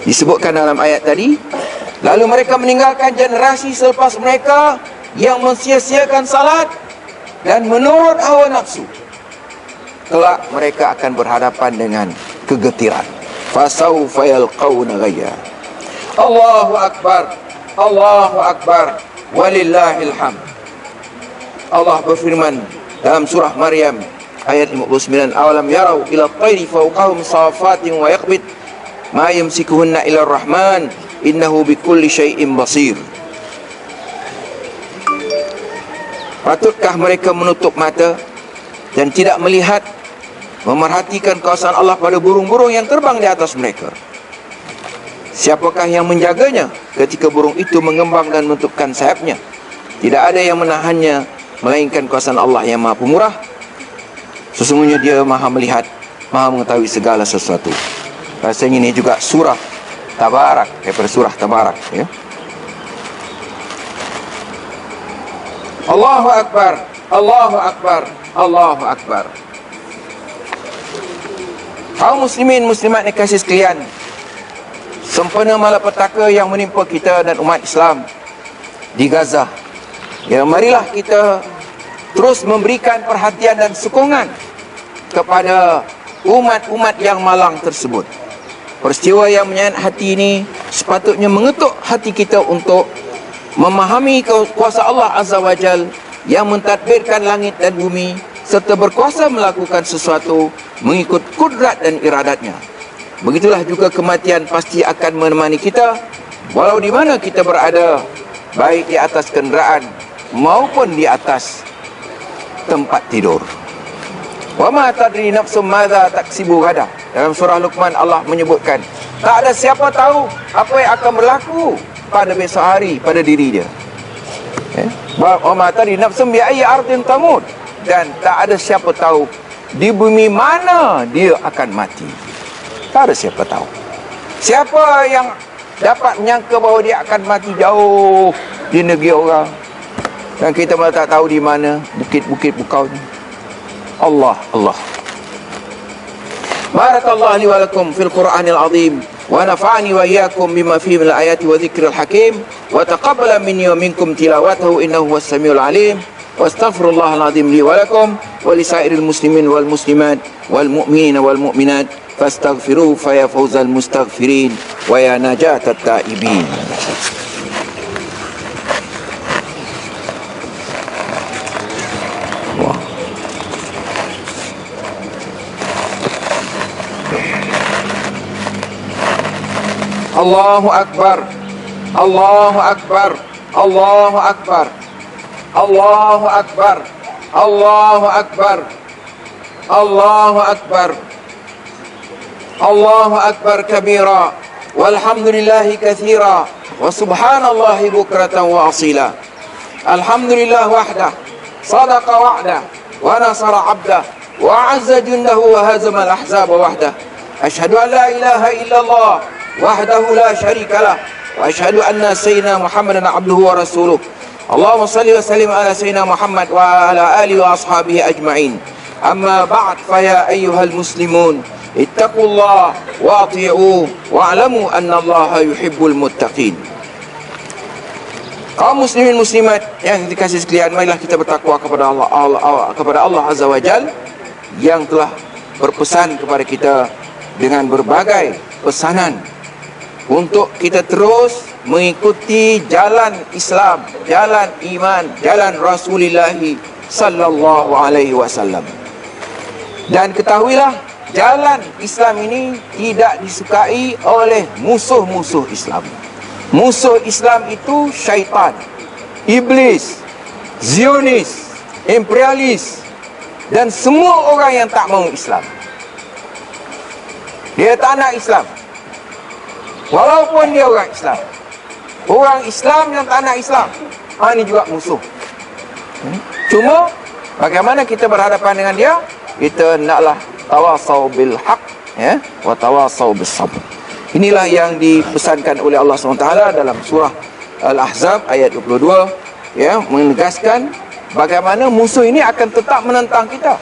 Disebutkan dalam ayat tadi, lalu mereka meninggalkan generasi selepas mereka yang mensia-siakan salat dan menurut hawa nafsu. Kelak mereka akan berhadapan dengan kegetiran. Fasawfa yalqawna ghayya. Allahu akbar, Allahu akbar, walillahil hamd. Allah berfirman dalam surah Maryam ayat 59, awalam yarau ila at-tayri fawqahum safatin wa yaqbid ma yumsikuhunna illa ar-rahman innahu bikulli syai'in basir. Patutkah mereka menutup mata dan tidak melihat, memerhatikan kuasaan Allah pada burung-burung yang terbang di atas mereka? Siapakah yang menjaganya ketika burung itu mengembang dan menutupkan sayapnya? Tidak ada yang menahannya melainkan kuasaan Allah yang Maha Pemurah. Sesungguhnya Dia Maha melihat, Maha mengetahui segala sesuatu. Rasanya ini juga surah Tabarak, daripada surah Tabarak, ya. Allahu akbar, Allahu akbar, Allahu akbar. Kaum muslimin muslimat yang kasih sekalian, sempena malapetaka yang menimpa kita dan umat Islam di Gaza, ya, marilah kita terus memberikan perhatian dan sokongan kepada umat-umat yang malang tersebut. Peristiwa yang menyayat hati ini sepatutnya mengetuk hati kita untuk memahami kuasa Allah Azza wa Jal yang mentadbirkan langit dan bumi serta berkuasa melakukan sesuatu mengikut kudrat dan iradatnya. Begitulah juga kematian pasti akan menemani kita walau di mana kita berada, baik di atas kenderaan maupun di atas tempat tidur. Wa ma tadri nafsum madza taksibu ghadan. Dalam surah Luqman Allah menyebutkan, tak ada siapa tahu apa yang akan berlaku pada besok hari pada diri dia. Wa ma tadri nafsum bi ayyi ardin tamut. Dan tak ada siapa tahu di bumi mana dia akan mati. Tak ada siapa tahu. Siapa yang dapat menyangka bahawa dia akan mati jauh di negeri orang, dan kita malah tak tahu di mana bukit-bukit bukau ni. Allah. Barakallahu li wa lakum fil Qur'anil azim wa nafa'ani wa iyyakum bima fihi min al-ayati wa dhikril hakim wa taqabbala minni wa minkum tilawatahu innahu huwas samiul alim. Wastaghfirullahal azim li wa lakum wa li sairil muslimin wal muslimat wal mu'minina wal mu'minat fastaghfiruhu fa ya fawzal mustaghfirin wa ya najatat taibin. Allahu akbar, Allahu akbar, Allahu akbar, Allahu akbar, Allahu akbar, Allahu akbar, Allahu akbar kabira, walhamdulillahi katsira, wa subhanallahi bukratan wa asila. Alhamdulillah wahdah, sadaqa wa'dah, wa nasara 'abdah, wa 'azza jundahu wa hazama al-ahzaba wahdah. Asyhadu an la ilaha illallah wahdahu la syarika lah, wa asyhadu anna sayyidina Muhammadan abduhu wa rasuluh. Allahumma salli wa sallim ala sayyidina Muhammad wa ala alihi wa ashabihi ajma'in. Amma ba'd, fa ya ayyuhal muslimun ittaqullah wa ati'u wa alamu anna Allaha yuhibbul muttaqin. Kaum muslimin muslimat yang dikasihi sekalian, marilah kita bertakwa kepada Allah Azza wa Jal yang telah berpesan kepada kita dengan berbagai pesanan untuk kita terus mengikuti jalan Islam, jalan iman, jalan Rasulullah sallallahu alaihi wasallam. Dan ketahuilah, jalan Islam ini tidak disukai oleh musuh-musuh Islam. Musuh Islam itu syaitan, iblis, Zionis, imperialis, dan semua orang yang tak mahu Islam. Dia tak nak Islam, walaupun dia orang Islam. Orang Islam yang tak nak Islam, ini juga musuh. Cuma bagaimana kita berhadapan dengan dia? Kita naklah tawasau bil haq, ya, wa tawasau bis sabr. Inilah yang dipesankan oleh Allah SWT dalam surah Al-Ahzab ayat 22, ya, menegaskan bagaimana musuh ini akan tetap menentang kita.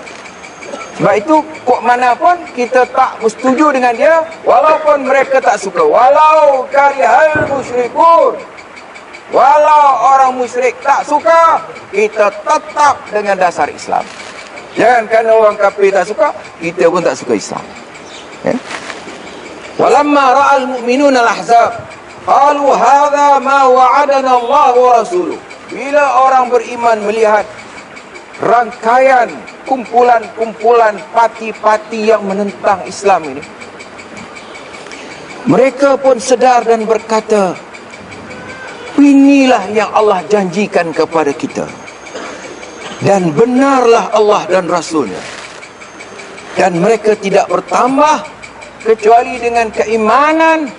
Sebab itu kok mana pun kita tak bersetuju dengan dia, walaupun mereka tak suka. Walau karihal musyrikun, walau orang musyrik tak suka, kita tetap dengan dasar Islam. Jangan kerana orang kafir tak suka, kita pun tak suka Islam. Ya? Walamma ra'al mu'minuna al-ahzab qalu hadha ma wa'adana Allah wa rasuluh. Bila orang beriman melihat rangkaian kumpulan-kumpulan parti-parti yang menentang Islam ini, mereka pun sedar dan berkata, inilah yang Allah janjikan kepada kita, dan benarlah Allah dan Rasulnya. Dan mereka tidak bertambah kecuali dengan keimanan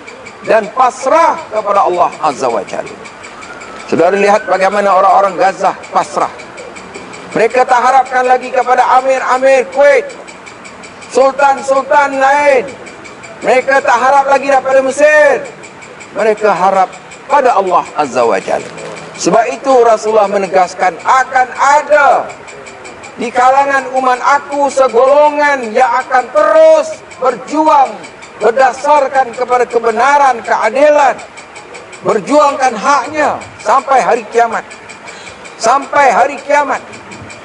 dan pasrah kepada Allah Azza wa Jalla. Saudara lihat bagaimana orang-orang Gaza pasrah. Mereka tak harapkan lagi kepada amir-amir Kuwait, sultan-sultan lain. Mereka tak harap lagi daripada Mesir. Mereka harap pada Allah Azza wa Jalla. Sebab itu Rasulullah menegaskan, akan ada di kalangan umat aku segolongan yang akan terus berjuang berdasarkan kepada kebenaran, keadilan, berjuangkan haknya sampai hari kiamat. Sampai hari kiamat.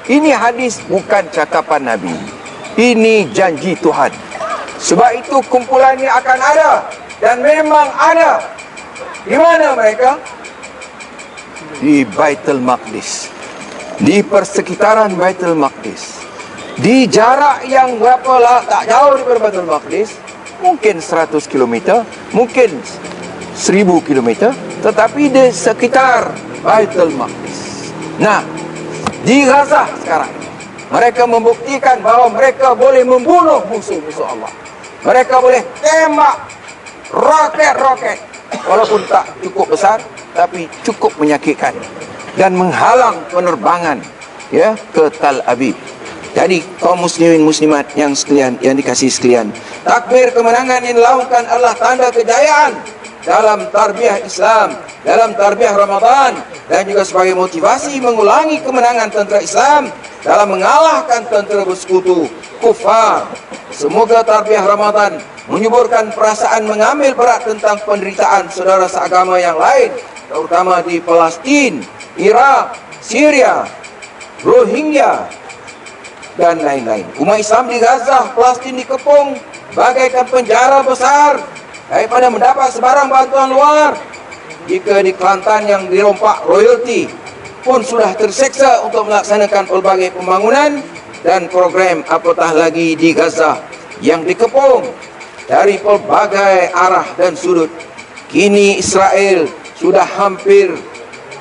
Ini hadis bukan cakapan Nabi, ini janji Tuhan. Sebab itu kumpulan ini akan ada, dan memang ada. Di mana mereka? Di Baitul Maqdis, di persekitaran Baitul Maqdis, di jarak yang berapa lah, tak jauh daripada Baitul Maqdis, mungkin 100 km, mungkin 1000 km, tetapi di sekitar Baitul Maqdis. Nah, di Gaza sekarang mereka membuktikan bahawa mereka boleh membunuh musuh-musuh Allah. Mereka boleh tembak roket-roket, walaupun tak cukup besar, tapi cukup menyakitkan dan menghalang penerbangan, ya, ke Tel Aviv. Jadi kaum muslimin muslimat yang sekalian, yang dikasihi sekalian, takbir kemenangan yang dilakukan adalah tanda kejayaan dalam tarbiyah Islam, dalam tarbiyah Ramadan, dan juga sebagai motivasi mengulangi kemenangan tentera Islam dalam mengalahkan tentera bersekutu kufar. Semoga tarbiyah Ramadan menyuburkan perasaan mengambil berat tentang penderitaan saudara seagama yang lain, terutama di Palestin, Iraq, Syria, Rohingya, dan lain-lain. Umat Islam di Gaza, Palestin dikepung bagaikan penjara besar daripada mendapat sebarang bantuan luar. Jika di Kelantan yang dirompak royalti pun sudah terseksa untuk melaksanakan pelbagai pembangunan dan program, apatah lagi di Gaza yang dikepung dari pelbagai arah dan sudut. Kini Israel sudah hampir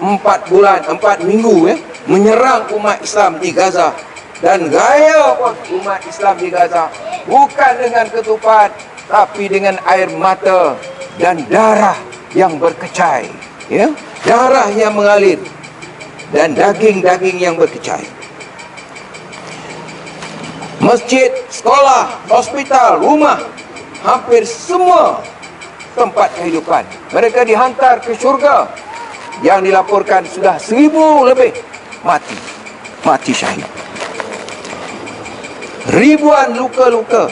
4 minggu menyerang umat Islam di Gaza. Dan gaya umat Islam di Gaza bukan dengan ketupat, tapi dengan air mata dan darah yang berkecai, ya, darah yang mengalir dan daging-daging yang berkecai. Masjid, sekolah, hospital, rumah, hampir semua tempat kehidupan mereka dihantar ke syurga. Yang dilaporkan sudah 1000 lebih mati syahid. Ribuan luka-luka.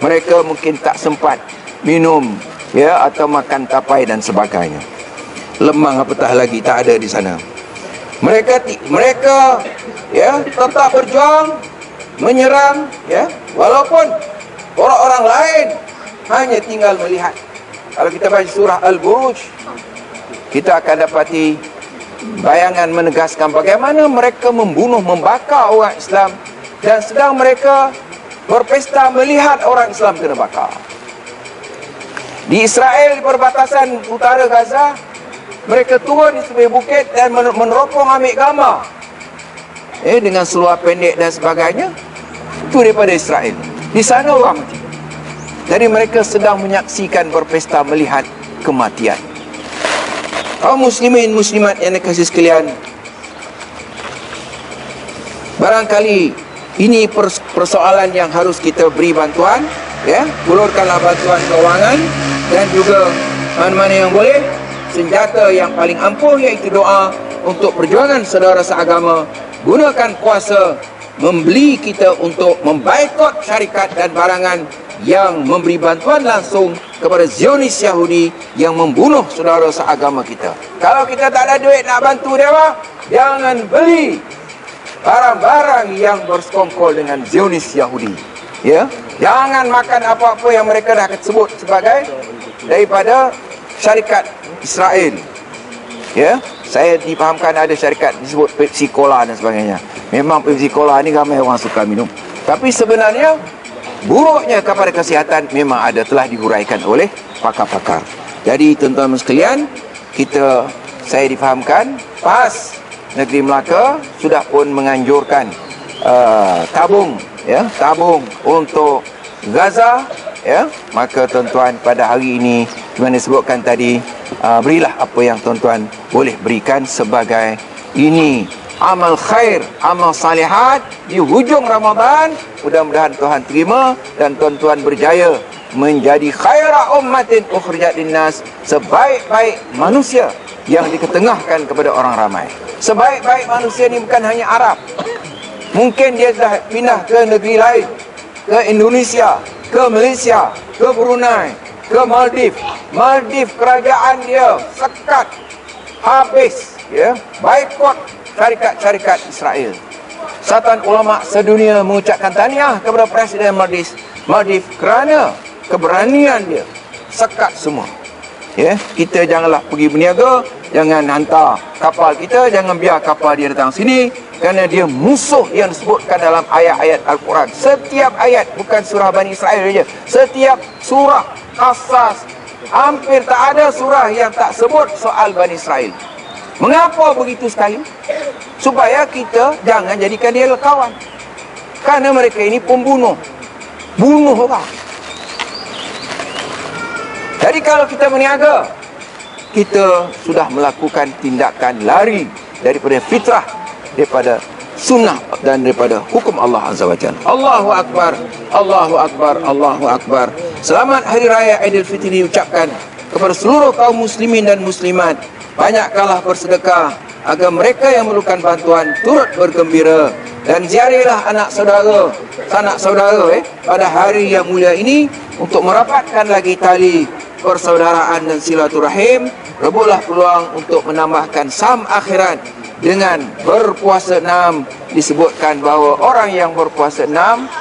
Mereka mungkin tak sempat minum, ya, atau makan tapai dan sebagainya. Lemang apatah lagi tak ada di sana. Mereka ya, tetap berjuang menyerang, ya, walaupun orang-orang lain hanya tinggal melihat. Kalau kita baca surah Al-Buruj, kita akan dapati bayangan menegaskan bagaimana mereka membunuh, membakar orang Islam, dan sedang mereka berpesta melihat orang Islam kena bakar. Di Israel, di perbatasan utara Gaza, mereka turun di sebuah bukit dan meneropong ambil gambar, dengan seluar pendek dan sebagainya. Itu daripada Israel. Di sana orang mati. Jadi mereka sedang menyaksikan berpesta melihat kematian. Kaum muslimin muslimat yang dikasihi sekalian, barangkali ini persoalan yang harus kita beri bantuan, ya, hulurkanlah bantuan keuangan, dan juga mana-mana yang boleh, senjata yang paling ampuh iaitu doa untuk perjuangan saudara seagama. Gunakan kuasa membeli kita untuk membaikot syarikat dan barangan yang memberi bantuan langsung kepada Zionis Yahudi yang membunuh saudara seagama kita. Kalau kita tak ada duit nak bantu dia, jangan beli barang-barang yang bersekongkol dengan Zionis Yahudi. Ya, jangan makan apa-apa yang mereka dah sebut sebagai daripada syarikat Israel. Ya, saya difahamkan ada syarikat disebut Pepsi Cola dan sebagainya. Memang Pepsi Cola ni ramai orang suka minum. Tapi sebenarnya buruknya kepada kesihatan memang ada, telah dihuraikan oleh pakar-pakar. Jadi tuan-tuan sekalian, saya difahamkan PAS Negeri Melaka sudah pun menganjurkan tabung untuk Gaza. Ya, maka tuan-tuan pada hari ini di mana disebutkan tadi, berilah apa yang tuan-tuan boleh berikan sebagai ini amal khair, amal salihat di hujung Ramadan. Mudah-mudahan Tuhan terima dan tuan-tuan berjaya menjadi khaira ummatin ukhrijat linnas, sebaik-baik manusia yang diketengahkan kepada orang ramai. Sebaik-baik manusia ni bukan hanya Arab. Mungkin dia dah pindah ke negeri lain, ke Indonesia, ke Malaysia, ke Brunei, ke Maldives. Maldives kerajaan dia sekat habis, ya, baikot syarikat-syarikat Israel. Persatuan Ulama Sedunia mengucapkan tahniah kepada Presiden Maldives kerana keberanian dia sekat semua. Ya, kita janganlah pergi berniaga, jangan hantar kapal kita, jangan biar kapal dia datang sini, kerana dia musuh yang disebutkan dalam ayat-ayat Al-Quran. Setiap ayat, bukan surah Bani Israel saja, setiap surah Qasas, hampir tak ada surah yang tak sebut soal Bani Israel. Mengapa begitu sekali? Supaya kita jangan jadikan dia kawan. Kerana mereka ini pembunuh, bunuh orang. Jadi kalau kita berniaga, kita sudah melakukan tindakan lari daripada fitrah, daripada sunnah dan daripada hukum Allah Azza wa Jalla. Allahu Akbar, Allahu Akbar, Allahu Akbar. Selamat Hari Raya Aidilfitri diucapkan kepada seluruh kaum muslimin dan muslimat. Banyakkanlah bersedekah agar mereka yang memerlukan bantuan turut bergembira, dan ziarilah anak saudara pada hari yang mulia ini untuk merapatkan lagi tali persaudaraan dan silaturahim. Rebutlah peluang untuk menambahkan sam akhirat dengan berpuasa 6. Disebutkan bahawa orang yang berpuasa 6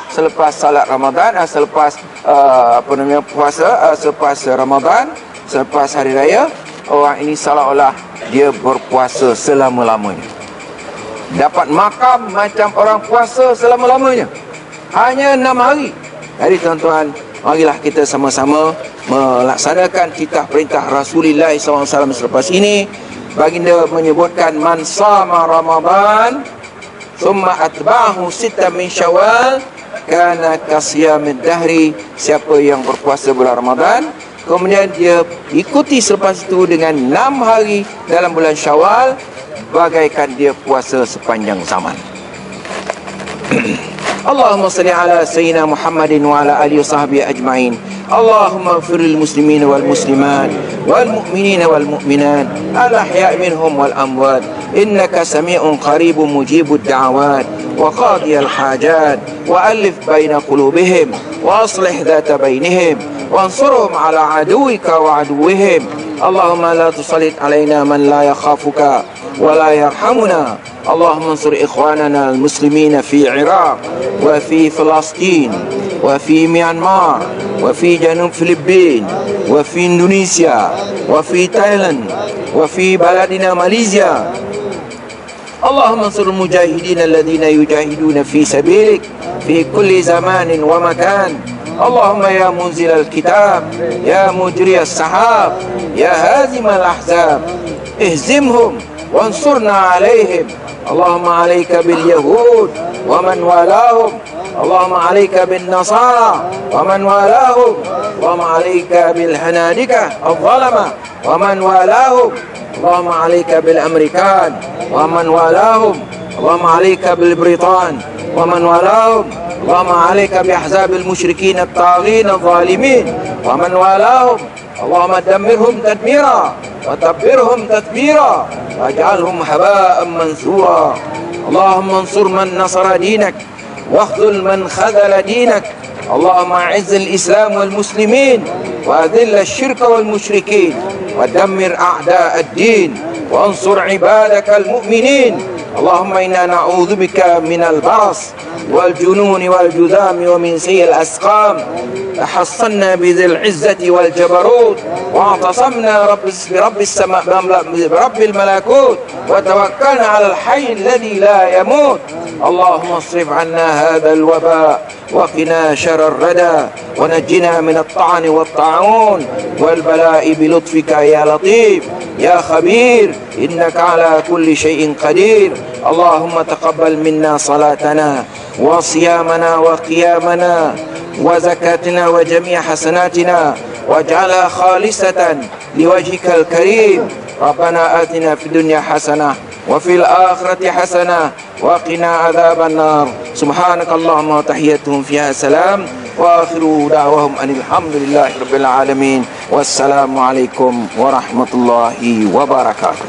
selepas salat Ramadan, selepas puasa selepas Ramadan, selepas hari raya, orang ini seolah-olah dia berpuasa selama-lamanya. Dapat makam macam orang puasa selama-lamanya, hanya 6 hari. Jadi tuan-tuan, marilah kita sama-sama melaksanakan titah perintah Rasulullah SAW selepas ini. Baginda menyebutkan, man sama Ramadan summa atba'ahu sita min Syawal kana kasiyamid dahri. Siapa yang berpuasa bulan Ramadan, kemudian dia ikuti selepas itu dengan 6 hari dalam bulan Syawal, bagaikan dia puasa sepanjang zaman. Allahumma salli ala sayyidina Muhammadin wa ala alihi wa sahbihi ajma'in. Allahumma ighfir lil muslimin wal muslimat wal mu'minin wal mu'minat al ahya'i minhum wal amwat innaka sami'un qaribun mujibud da'awat wa qadiyal hajat wa alif baina qulubihim wa aslih dhata bainihim wa ansurhum ala aduwika wa aduwwihim. Allahumma la tusallit alaina man la yakhafuka wa la yarhamuna. اللهم انصر إخواننا المسلمين في العراق وفي فلسطين وفي ميانمار وفي جنوب فلبين وفي إندونيسيا وفي تايلاند وفي بلدنا ماليزيا. اللهم انصر المجاهدين الذين يجاهدون في سبيلك في كل زمان ومكان. اللهم يا منزل الكتاب يا مجري السحاب يا هازم الأحزاب اهزمهم وانصرنا عليهم. اللهم عليك باليهود ومن والاهم. اللهم عليك بالنصارى ومن والاهم. اللهم عليك بالهنادكة الظلمة ومن والاهم. اللهم عليك بالأمريكان ومن والاهم. اللهم عليك بالبريطان ومن والاهم. اللهم عليك بأحزاب المشركين الطاغين الظالمين ومن والاهم. اللهم دمرهم تدميرا وتبرهم تتبيرا واجعلهم هباء منثورا. اللهم انصر من نصر دينك واخذل من خذل دينك. اللهم أعز الإسلام والمسلمين وأذل الشرك والمشركين ودمر أعداء الدين وانصر عبادك المؤمنين. اللهم إنا نعوذ بك من البرص والجنون والجذام ومن سيء الأسقام. تحصنا بذي العزة والجبروت واعتصمنا برب الملكوت وتوكلنا على الحي الذي لا يموت. اللهم اصرف عنا هذا الوباء وقنا شر الردى ونجنا من الطعن والطاعون والبلاء بلطفك يا لطيف يا خبير إنك على كل شيء قدير. اللهم تقبل منا صلاتنا وصيامنا وقيامنا وزكاتنا وجميع حسناتنا واجعلها خالصة لوجهك الكريم. ربنا آتنا في الدنيا حسنة وفي الآخرة حسنة وقنا عذاب النار. سبحانك اللهم وتحيتهم فيها سلام وآخر دعوهم أن الحمد لله رب العالمين والسلام عليكم ورحمة الله وبركاته.